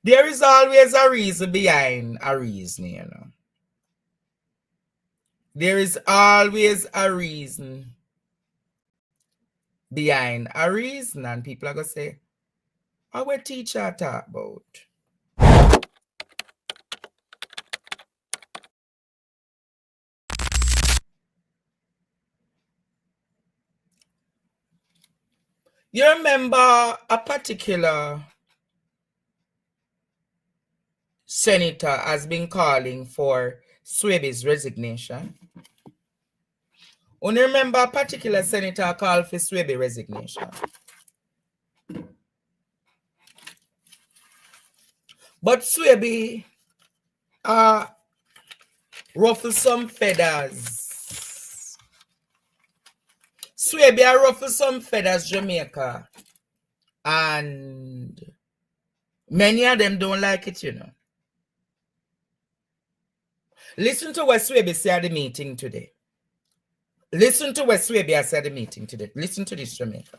There is always a reason behind a reason, you know. There is always a reason behind a reason, and people are going to say, our teacher talk about. You remember a particular senator has been calling for Swaby's resignation. Only remember a particular senator called for Swaby resignation. But Swaby ruffle some feathers. Swaby ruffle some feathers, Jamaica. And many of them don't like it, you know. Listen to what Swaby said at the meeting today. Listen to what Swaby has said at the meeting today. Listen to this, Jamaica.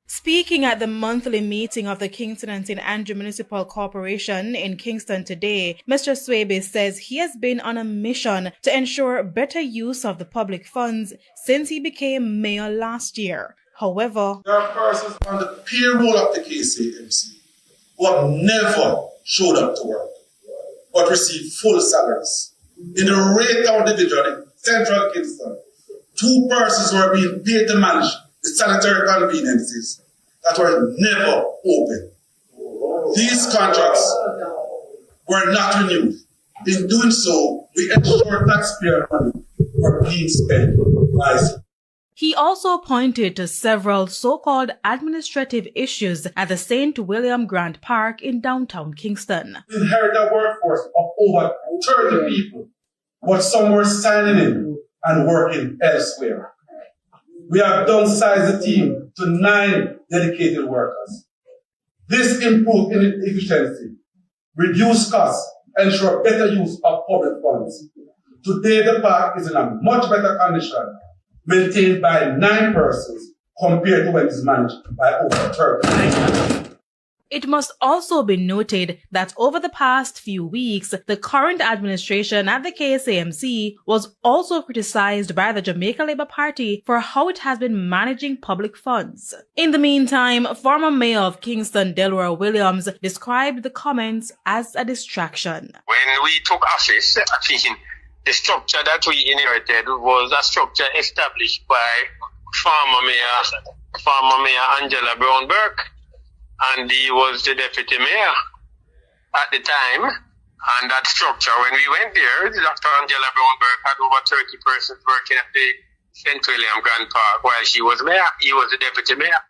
Speaking at the monthly meeting of the Kingston and St. Andrew Municipal Corporation in Kingston today, Mr. Swaby says he has been on a mission to ensure better use of the public funds since he became mayor last year. However, there are persons on the payroll of the Ksamc who have never showed up to work but receive full salaries. In the Raytown division in central Kingston, 2 persons were being paid to manage the sanitary conveniences that were never open. These contracts were not renewed. In doing so, we ensure taxpayer money were being spent wisely. He also pointed to several so-called administrative issues at the St. William Grant Park in downtown Kingston. We inherited a workforce of over 30 people, but some were signing in and working elsewhere. We have downsized the team to 9 dedicated workers. This improved efficiency, reduced costs, ensure better use of public funds. Today, the park is in a much better condition, maintained by 9 persons compared to when it is managed by over 30. It must also be noted that over the past few weeks, the current administration at the Ksamc was also criticized by the Jamaica Labour Party for how it has been managing public funds. In the meantime, former Mayor of Kingston, Delroy Williams, described the comments as a distraction. When we took office, I think the structure that we inherited was a structure established by former Mayor Angela Brown-Burke. And he was the deputy mayor at the time. And that structure, when we went there, Dr. Angela Brown-Burke had over 30 persons working at the St. William Grant Park while she was mayor. He was the deputy mayor.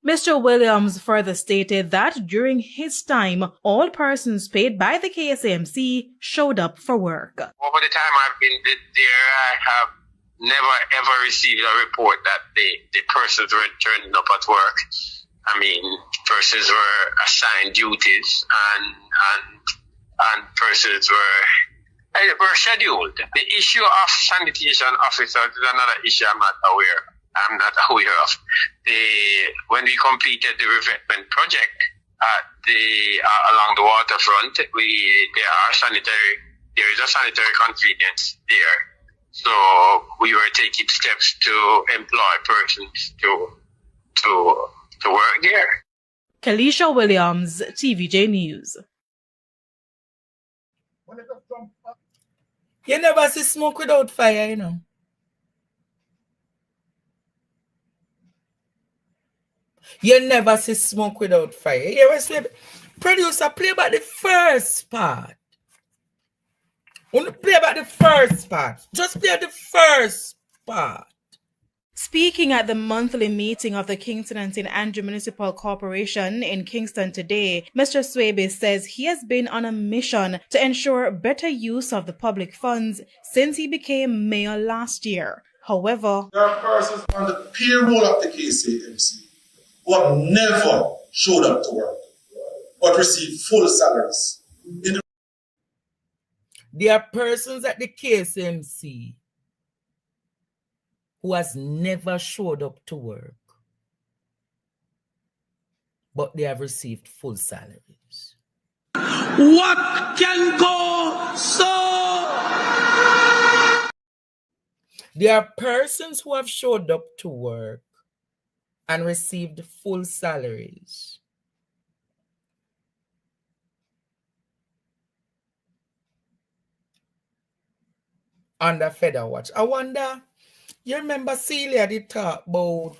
Mr. Williams further stated that during his time, all persons paid by the Ksamc showed up for work. Over the time I've been there, I have never ever received a report that the persons were turning up at work. I mean, persons were assigned duties and persons were scheduled. The issue of sanitation officers is another issue I'm not aware of. When we completed the revetment project along the waterfront, there is a sanitary convenience there. So we were taking steps to employ persons to work there. Kalisha Williams, TVJ News. You never see smoke without fire, you know. You never see smoke without fire. You ever see producer play about the first part. Only play about the first part. Just play the first part. Speaking at the monthly meeting of the Kingston and St. Andrew Municipal Corporation in Kingston today, Mr. Swaby says he has been on a mission to ensure better use of the public funds since he became mayor last year. However, there are persons on the payroll of the Ksamc who have never showed up to work but receive full salaries. There are persons at the Ksamc who has never showed up to work, but they have received full salaries. What can go so? There are persons who have showed up to work and received full salaries. Under Feder watch. I wonder, you remember Celia did talk about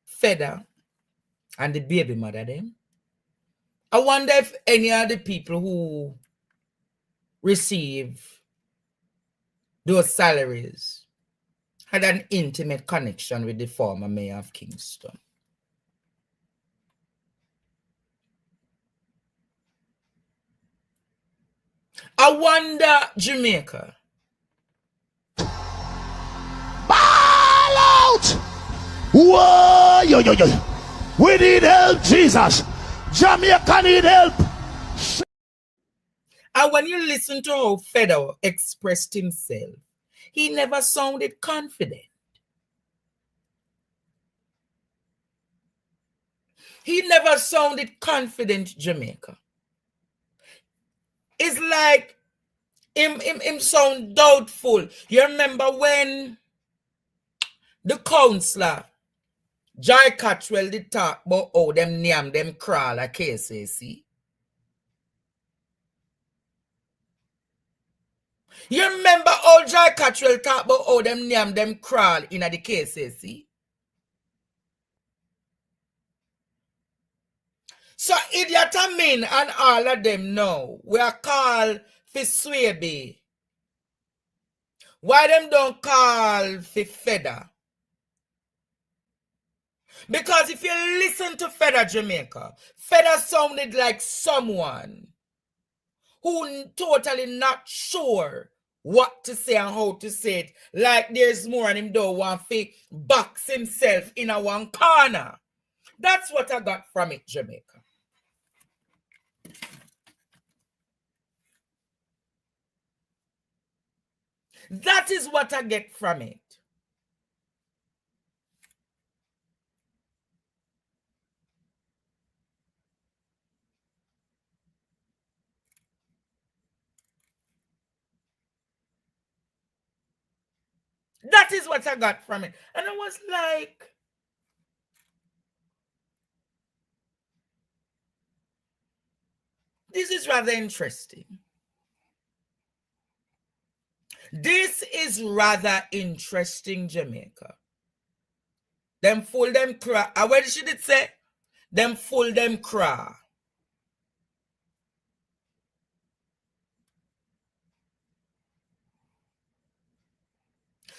Feder and the baby mother them? I wonder if any of the people who receive those salaries had an intimate connection with the former mayor of Kingston. I wonder, Jamaica. Ball out! Whoa, yo, yo, yo. We need help, Jesus. Jamaica need help. And when you listen to how Feder expressed himself, he never sounded confident. He never sounded confident, Jamaica. It's like him sound doubtful. You remember when the councillor, Joy Catchwell, did talk about how them name them crawl at KCC? You remember how Joy Catchwell talk about how them name them crawl in the KCC? So Idiot Amin and all of them know we are called for Swaby. Why them don't call for Feder? Because if you listen to Feder Jamaica, Feder sounded like someone who totally not sure what to say and how to say it. Like there's more and him don't want to box himself in a one corner. That's what I got from it, Jamaica. That is what I get from it. That is what I got from it. And I was like, this is rather interesting. This is rather interesting, Jamaica. Them fool them cry. What should it say? Them fool them cry.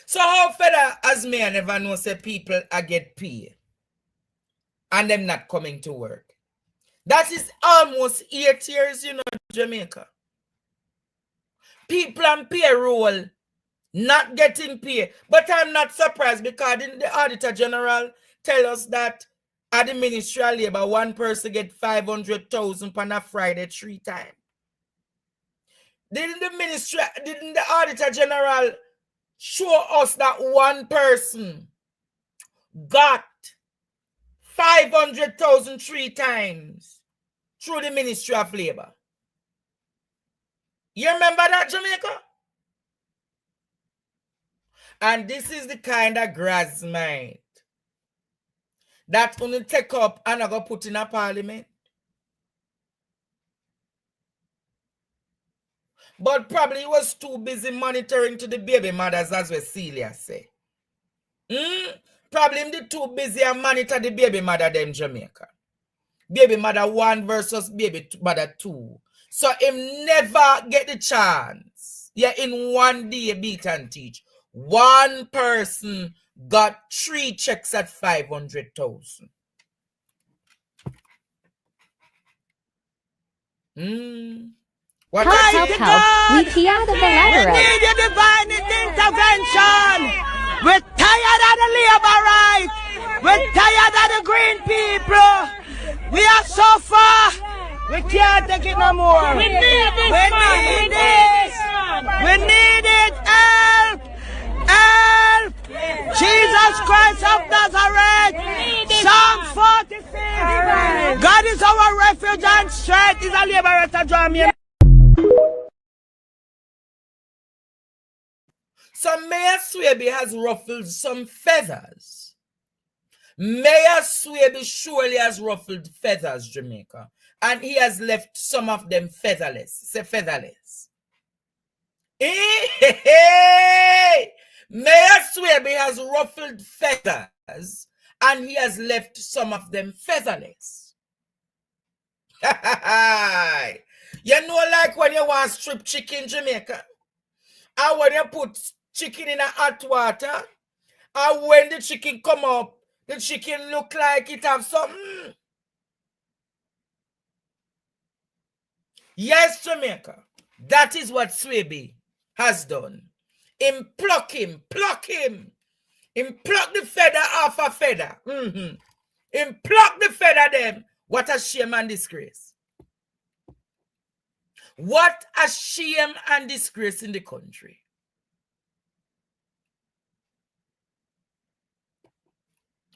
So how Feder as me I never know say people I get paid and them not coming to work. That is almost 8 years, you know, Jamaica. People on payroll not getting paid. But I'm not surprised because didn't the Auditor General tell us that at the Ministry of Labour, one person get 500,000 on a Friday 3 times? Didn't the Auditor General show us that one person got 500,000 3 times through the Ministry of Labour? You remember that, Jamaica? And this is the kind of grass mind that only take up and I go put in a parliament. But probably he was too busy monitoring to the baby mothers, as what Celia say. Probably him too busy and monitor the baby mother them Jamaica. Baby mother 1 versus baby mother 2. So him never get the chance. Yeah, in one day beat and teach. One person got 3 checks at 500,000. What help, we key out of the letter. We need your divine intervention. We're tired of the labor rights. We're tired of the green people. We are so far. We can't take it no more. We need this. We need this. We need it. Help. Help. Jesus Christ of Nazareth. Psalm 46. God is our refuge and strength. Is a liberator. So Mayor Swaby has ruffled some feathers. Mayor Swaby surely has ruffled feathers, Jamaica. And he has left some of them featherless. Say featherless. Hey! Mayor Swaby has ruffled feathers and he has left some of them featherless. You know, like when you want strip chicken, Jamaica, and when you put chicken in a hot water, and when the chicken come up, the chicken look like it have something. Yes, Jamaica. That is what Swaby has done. Him pluck him. Him pluck the feather off a feather. Him pluck the feather them. What a shame and disgrace. What a shame and disgrace in the country.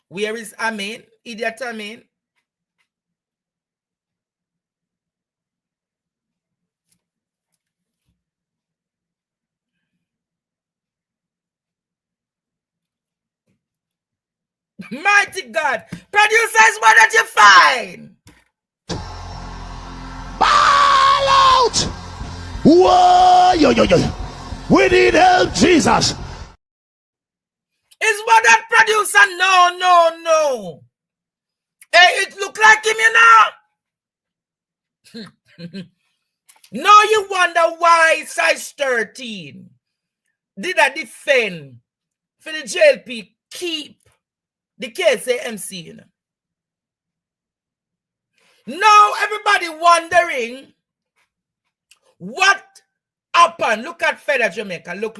Where is Amin? Idiot Amin? Mighty God. Producers, what did you find? Ball out! Whoa! Yo. We need help, Jesus. Is what that producer? No. Hey, it look like him, you know? Now you wonder why size 13 did I defend for the JLP keep the Ksamc, you know? Now everybody wondering what happened. Look at Feather Jamaica. Look.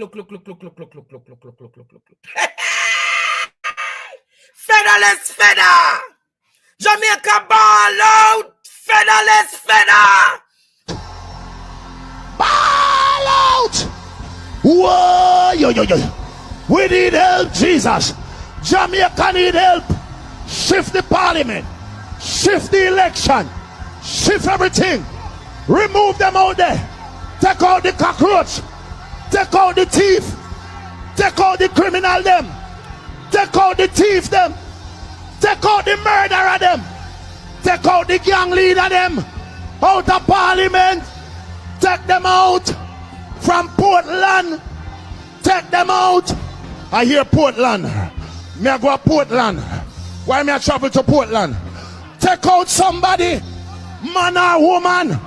Featherless feather. Jamaica ball out. Featherless feather. Ball out! Whoa! Yo. We need help, Jesus. Jamaica need help. Shift the parliament. Shift the election. Shift everything. Remove them out there. Take out the cockroach. Take out the thief. Take out the criminal them. Take out the thief them. Take out the murderer them. Take out the gang leader them. Out of parliament. Take them out from Portland. Take them out. I hear Portland. Me I go to Portland. Why me I travel to Portland? Take out somebody, man or woman.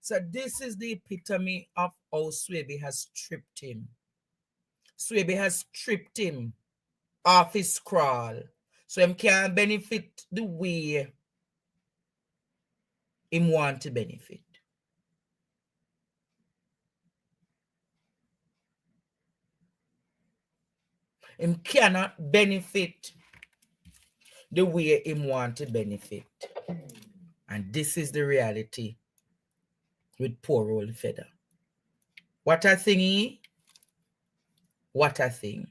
So this is the epitome of how Swaby has stripped him. Swaby has stripped him off his crawl. So him can't benefit the way him want to benefit. Him cannot benefit the way him want to benefit. And this is the reality with poor old Feather. What a thingy. What a thing.